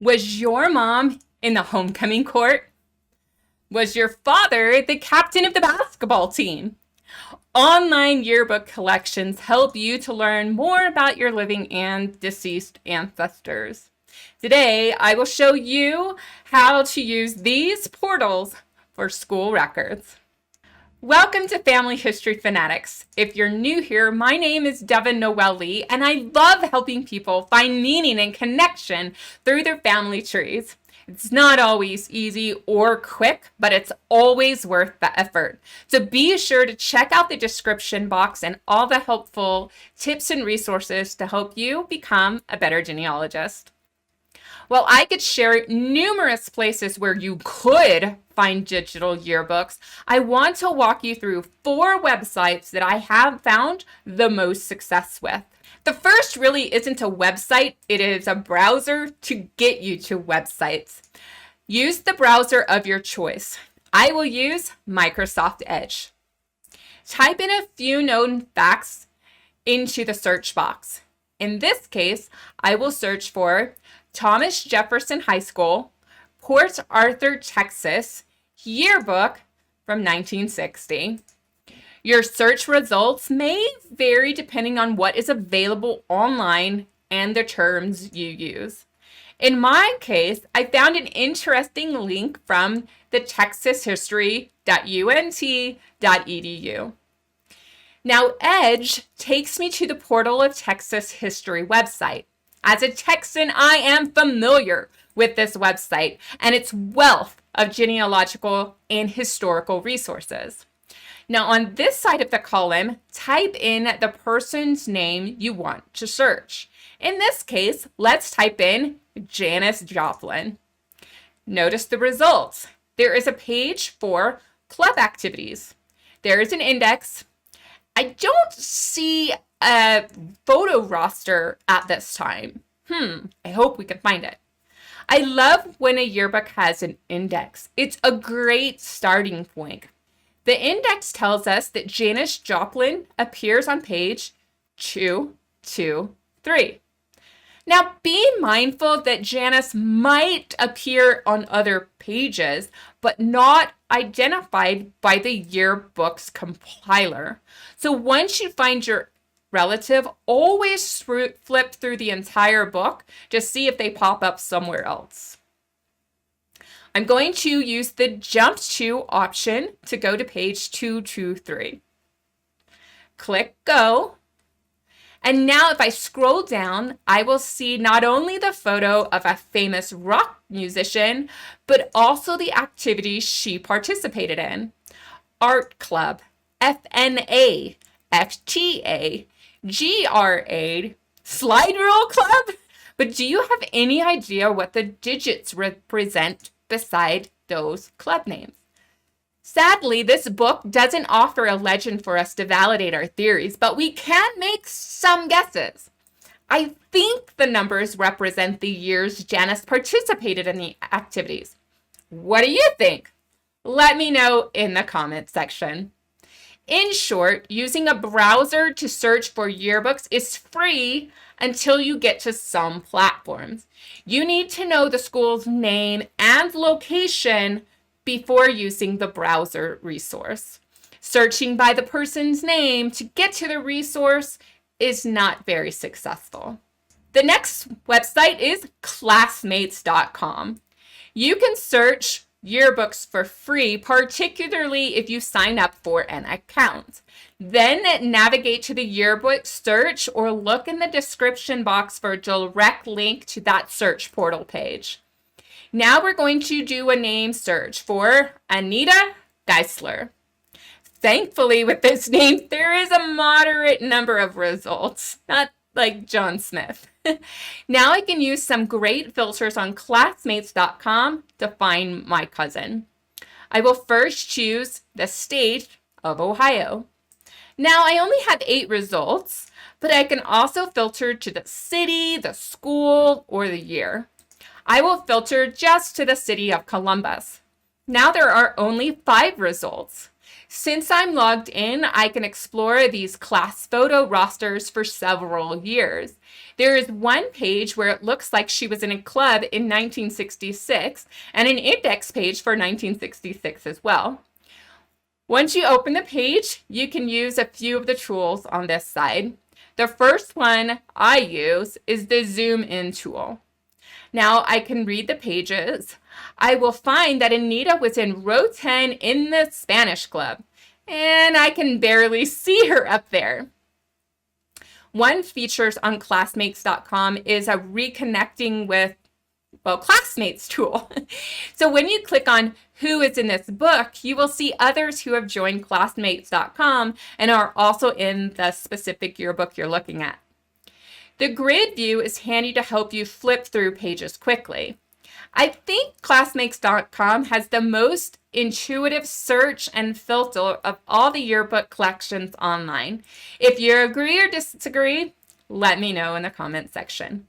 Was your mom in the homecoming court? Was your father the captain of the basketball team? Online yearbook collections help you to learn more about your living and deceased ancestors. Today, I will show you how to use these portals for school records. Welcome to Family History Fanatics. If you're new here, my name is Devin Noel Lee, and I love helping people find meaning and connection through their family trees. It's not always easy or quick, but it's always worth the effort. So be sure to check out the description box and all the helpful tips and resources to help you become a better genealogist. Well, I could share numerous places where you could find digital yearbooks. I want to walk you through 4 websites that I have found the most success with. The first really isn't a website, it is a browser to get you to websites. Use the browser of your choice. I will use Microsoft Edge. Type in a few known facts into the search box. In this case, I will search for Thomas Jefferson High School, Port Arthur, Texas, yearbook from 1960. Your search results may vary depending on what is available online and the terms you use. In my case, I found an interesting link from the texashistory.unt.edu. Now, Edge takes me to the Portal of Texas History website. As a Texan, I am familiar with this website and its wealth of genealogical and historical resources. Now, on this side of the column, type in the person's name you want to search. In this case, let's type in Janis Joplin. Notice the results. There is a page for club activities. There is an index. I don't see a photo roster at this time. I hope we can find it. I love when a yearbook has an index. It's a great starting point. The index tells us that Janis Joplin appears on page 223. Now, be mindful that Janis might appear on other pages, but not identified by the yearbook's compiler. So once you find your relative, always flip through the entire book to see if they pop up somewhere else. I'm going to use the jump to option to go to page 223. Click go. And now if I scroll down, I will see not only the photo of a famous rock musician, but also the activities she participated in. Art club, FNA, FTA, GRA, slide rule club. But do you have any idea what the digits represent beside those club names? Sadly, this book doesn't offer a legend for us to validate our theories, but we can make some guesses. I think the numbers represent the years Janis participated in the activities. What do you think? Let me know in the comment section. In short, using a browser to search for yearbooks is free until you get to some platforms. You need to know the school's name and location before using the browser resource. Searching by the person's name to get to the resource is not very successful. The next website is classmates.com. You can search yearbooks for free, particularly if you sign up for an account. Then navigate to the yearbook search or look in the description box for a direct link to that search portal page. Now we're going to do a name search for Anita Geisler. Thankfully, with this name, there is a moderate number of results, not like John Smith. Now I can use some great filters on classmates.com to find my cousin. I will first choose the state of Ohio. Now I only have 8 results, but I can also filter to the city, the school, or the year. I will filter just to the city of Columbus. Now there are only 5 results. Since I'm logged in, I can explore these class photo rosters for several years. There is one page where it looks like she was in a club in 1966 and an index page for 1966 as well. Once you open the page, you can use a few of the tools on this side. The first one I use is the zoom in tool. Now I can read the pages. I will find that Anita was in row 10 in the Spanish club, and I can barely see her up there. One features on classmates.com is a reconnecting with classmates tool. So when you click on who is in this book, you will see others who have joined classmates.com and are also in the specific yearbook you're looking at. The grid view is handy to help you flip through pages quickly. I think classmates.com has the most intuitive search and filter of all the yearbook collections online. If you agree or disagree, let me know in the comment section.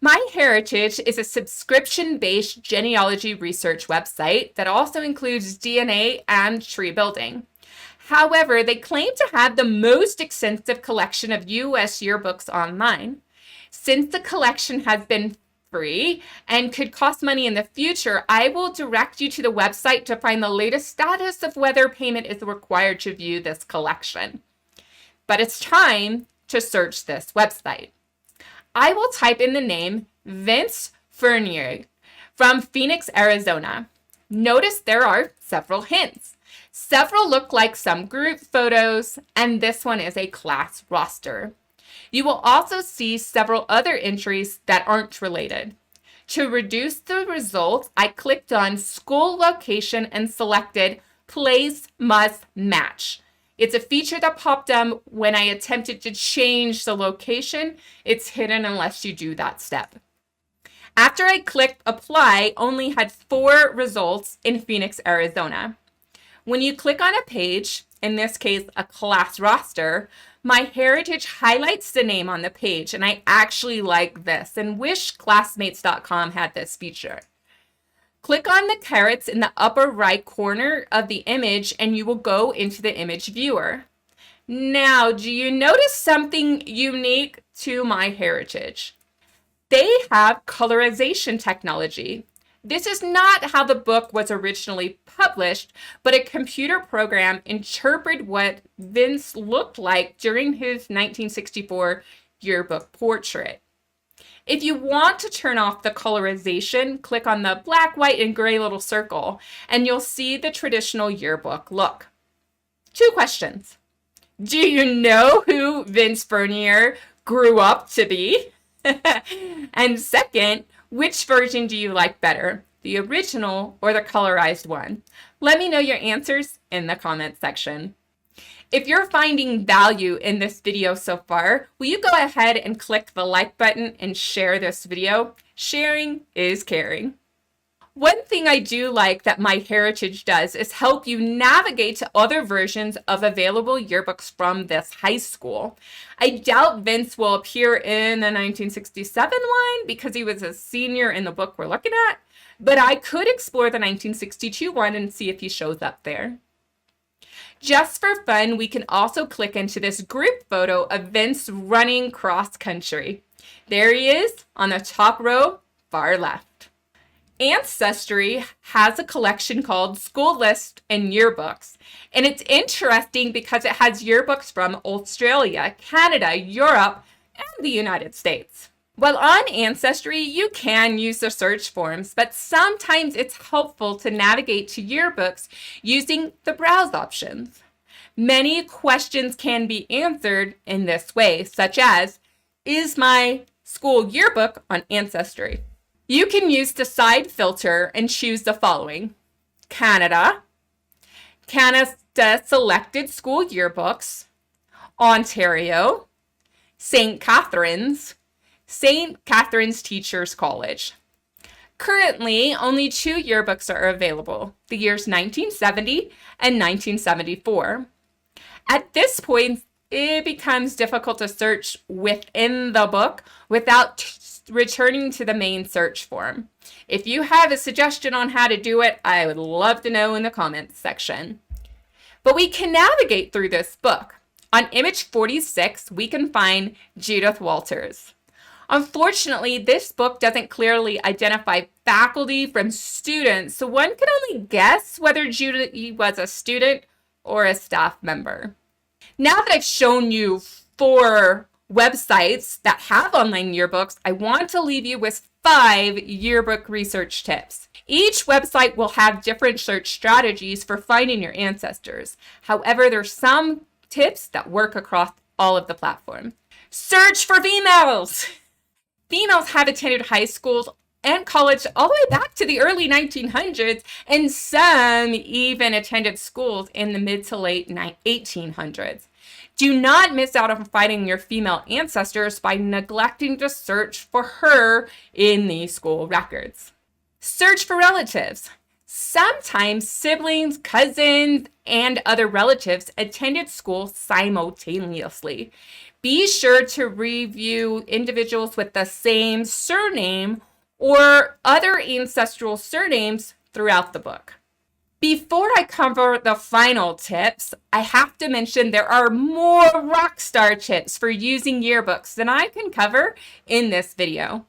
MyHeritage is a subscription-based genealogy research website that also includes DNA and tree building. However, they claim to have the most extensive collection of U.S. yearbooks online. Since the collection has been free and could cost money in the future, I will direct you to the website to find the latest status of whether payment is required to view this collection. But it's time to search this website. I will type in the name Vince Fournier from Phoenix, Arizona. Notice there are several hints. Several look like some group photos, and this one is a class roster. You will also see several other entries that aren't related. To reduce the results, I clicked on school location and selected place must match. It's a feature that popped up when I attempted to change the location. It's hidden unless you do that step. After I clicked apply, only had 4 results in Phoenix, Arizona. When you click on a page, in this case a class roster, MyHeritage highlights the name on the page, and I actually like this and wish classmates.com had this feature. Click on the carets in the upper right corner of the image and you will go into the image viewer. Now, do you notice something unique to MyHeritage? They have colorization technology. This is not how the book was originally published, but a computer program interpreted what Vince looked like during his 1964 yearbook portrait. If you want to turn off the colorization, click on the black, white, and gray little circle, and you'll see the traditional yearbook look. 2 questions. Do you know who Vince Fournier grew up to be? And second, which version do you like better, the original or the colorized one? Let me know your answers in the comment section. If you're finding value in this video so far, will you go ahead and click the like button and share this video? Sharing is caring. One thing I do like that MyHeritage does is help you navigate to other versions of available yearbooks from this high school. I doubt Vince will appear in the 1967 one because he was a senior in the book we're looking at, but I could explore the 1962 one and see if he shows up there. Just for fun, we can also click into this group photo of Vince running cross country. There he is on the top row, far left. Ancestry has a collection called School List and Yearbooks, and it's interesting because it has yearbooks from Australia, Canada, Europe, and the United States. While on Ancestry, you can use the search forms, but sometimes it's helpful to navigate to yearbooks using the browse options. Many questions can be answered in this way, such as, is my school yearbook on Ancestry? You can use the side filter and choose the following: Canada, Canada selected school yearbooks, Ontario, St. Catharines, St. Catharines Teachers College. Currently, only 2 yearbooks are available, the years 1970 and 1974. At this point, it becomes difficult to search within the book without returning to the main search form. If you have a suggestion on how to do it, I would love to know in the comments section. But we can navigate through this book. On image 46, we can find Judith Walters. Unfortunately, this book doesn't clearly identify faculty from students, so one can only guess whether Judy was a student or a staff member. Now that I've shown you 4 websites that have online yearbooks, I want to leave you with 5 yearbook research tips. Each website will have different search strategies for finding your ancestors. However, there's some tips that work across all of the platforms. Search for females! Females have attended high schools and college all the way back to the early 1900s, and some even attended schools in the mid to late 1800s. Do not miss out on finding your female ancestors by neglecting to search for her in these school records. Search for relatives. Sometimes siblings, cousins, and other relatives attended school simultaneously. Be sure to review individuals with the same surname or other ancestral surnames throughout the book. Before I cover the final tips, I have to mention there are more rockstar tips for using yearbooks than I can cover in this video.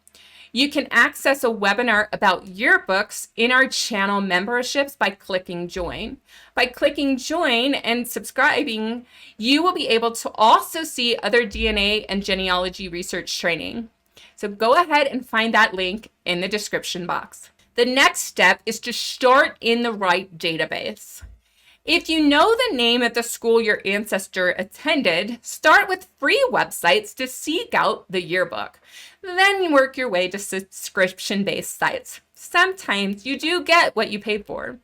You can access a webinar about yearbooks in our channel memberships by clicking join. By clicking join and subscribing, you will be able to also see other DNA and genealogy research training. So go ahead and find that link in the description box. The next step is to start in the right database. If you know the name of the school your ancestor attended, start with free websites to seek out the yearbook. Then work your way to subscription-based sites. Sometimes you do get what you pay for.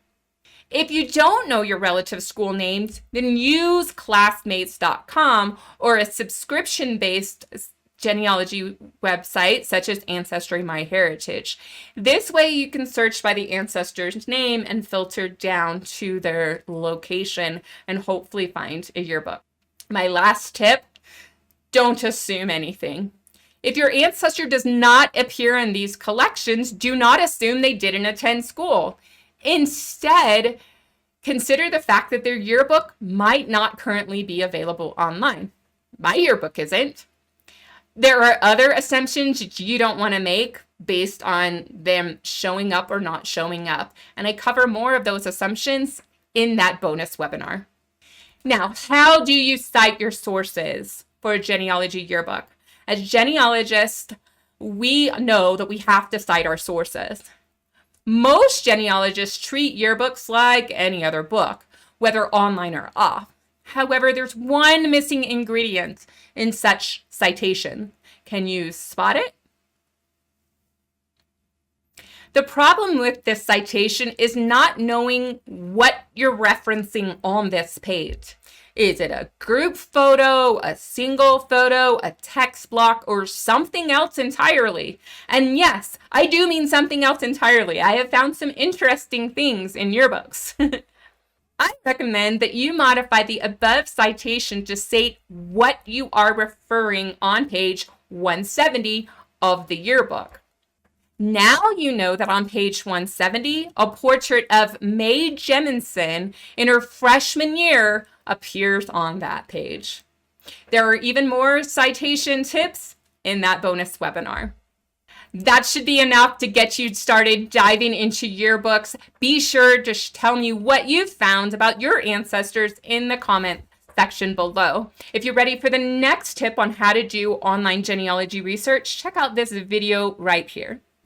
If you don't know your relative's school names, then use classmates.com or a subscription-based genealogy website such as Ancestry MyHeritage. This way you can search by the ancestor's name and filter down to their location and hopefully find a yearbook. My last tip, don't assume anything. If your ancestor does not appear in these collections, do not assume they didn't attend school. Instead, consider the fact that their yearbook might not currently be available online. My yearbook isn't. There are other assumptions that you don't want to make based on them showing up or not showing up, and I cover more of those assumptions in that bonus webinar. Now, how do you cite your sources for a genealogy yearbook? As genealogists, we know that we have to cite our sources. Most genealogists treat yearbooks like any other book, whether online or off. However, there's one missing ingredient in such citation. Can you spot it? The problem with this citation is not knowing what you're referencing on this page. Is it a group photo, a single photo, a text block, or something else entirely? And yes, I do mean something else entirely. I have found some interesting things in yearbooks. I recommend that you modify the above citation to state what you are referring on page 170 of the yearbook. Now you know that on page 170, a portrait of Mae Jemison in her freshman year appears on that page. There are even more citation tips in that bonus webinar. That should be enough to get you started diving into yearbooks. Be sure to tell me what you've found about your ancestors in the comment section below. If you're ready for the next tip on how to do online genealogy research, check out this video right here.